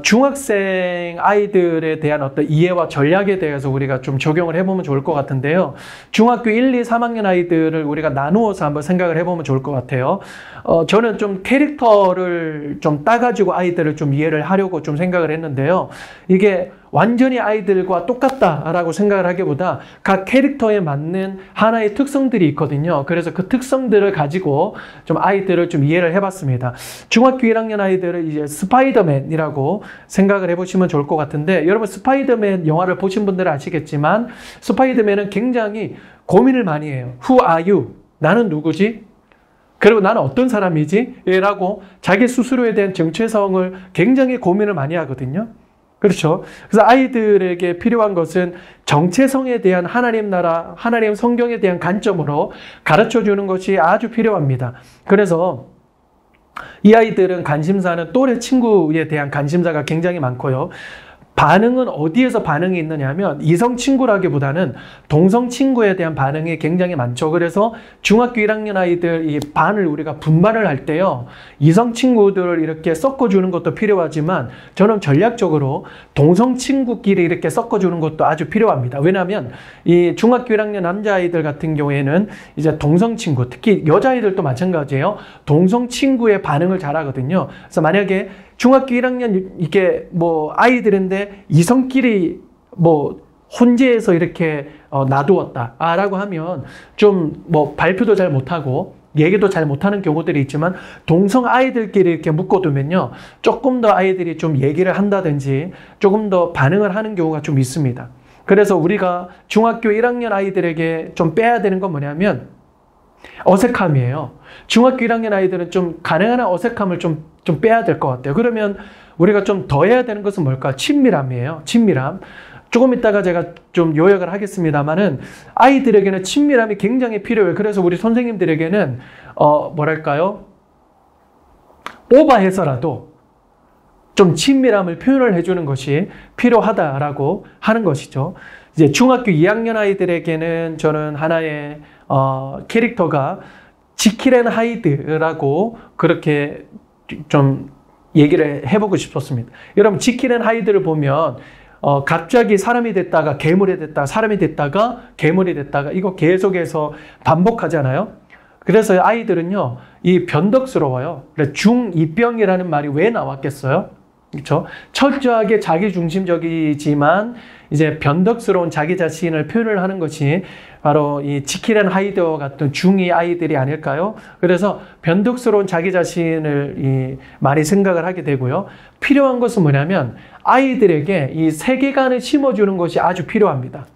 중학생 아이들에 대한 어떤 이해와 전략에 대해서 우리가 좀 적용을 해보면 좋을 것 같은데요. 중학교 1, 2, 3학년 아이들을 우리가 나누어서 한번 생각을 해보면 좋을 것 같아요. 저는 좀 캐릭터를 좀 따가지고 아이들을 좀 이해를 하려고 좀 생각을 했는데요. 이게 완전히 아이들과 똑같다라고 생각을 하기보다 각 캐릭터에 맞는 하나의 특성들이 있거든요. 그래서 그 특성들을 가지고 좀 아이들을 좀 이해를 해봤습니다. 중학교 1학년 아이들을 이제 스파이더맨이라고 생각을 해보시면 좋을 것 같은데, 여러분 스파이더맨 영화를 보신 분들은 아시겠지만 스파이더맨은 굉장히 고민을 많이 해요. Who are you? 나는 누구지? 그리고 나는 어떤 사람이지? 라고 자기 스스로에 대한 정체성을 굉장히 고민을 많이 하거든요. 그렇죠. 그래서 아이들에게 필요한 것은 정체성에 대한 하나님 나라, 하나님 성경에 대한 관점으로 가르쳐 주는 것이 아주 필요합니다. 그래서 이 아이들은 관심사는 또래 친구에 대한 관심사가 굉장히 많고요. 반응은 어디에서 반응이 있느냐 하면 이성 친구라기보다는 동성 친구에 대한 반응이 굉장히 많죠. 그래서 중학교 1학년 아이들 이 반을 우리가 분반을 할 때요, 이성 친구들을 이렇게 섞어주는 것도 필요하지만 저는 전략적으로 동성 친구끼리 이렇게 섞어주는 것도 아주 필요합니다. 왜냐하면 이 중학교 1학년 남자아이들 같은 경우에는 이제 동성 친구, 특히 여자아이들도 마찬가지예요. 동성 친구의 반응을 잘하거든요. 그래서 만약에 중학교 1학년 이게 뭐 아이들인데 이성끼리 뭐 혼재해서 이렇게 놔두었다라고 하면 좀 뭐 발표도 잘 못하고 얘기도 잘 못하는 경우들이 있지만, 동성 아이들끼리 이렇게 묶어두면요, 조금 더 아이들이 좀 얘기를 한다든지 조금 더 반응을 하는 경우가 좀 있습니다. 그래서 우리가 중학교 1학년 아이들에게 좀 빼야 되는 건 뭐냐면 어색함이에요. 중학교 1학년 아이들은 좀 가능한 어색함을 좀 빼야 될 것 같아요. 그러면 우리가 좀 더 해야 되는 것은 뭘까? 친밀함이에요. 친밀함. 조금 이따가 제가 좀 요약을 하겠습니다만은 아이들에게는 친밀함이 굉장히 필요해요. 그래서 우리 선생님들에게는 뭐랄까요? 오버해서라도 좀 친밀함을 표현을 해주는 것이 필요하다라고 하는 것이죠. 이제 중학교 2학년 아이들에게는 저는 하나의 캐릭터가 지킬 앤 하이드라고 그렇게 좀 얘기를 해보고 싶었습니다. 여러분, 지킬 앤 하이드를 보면 갑자기 사람이 됐다가 괴물이 됐다가 사람이 됐다가 괴물이 됐다가 이거 계속해서 반복하잖아요. 그래서 아이들은요, 이 변덕스러워요. 중2병이라는 말이 왜 나왔겠어요? 그렇죠? 철저하게 자기중심적이지만 이제 변덕스러운 자기 자신을 표현을 하는 것이 바로 이 지킬 앤 하이드와 같은 중2 아이들이 아닐까요? 그래서 변덕스러운 자기 자신을 많이 생각을 하게 되고요. 필요한 것은 뭐냐면 아이들에게 이 세계관을 심어주는 것이 아주 필요합니다.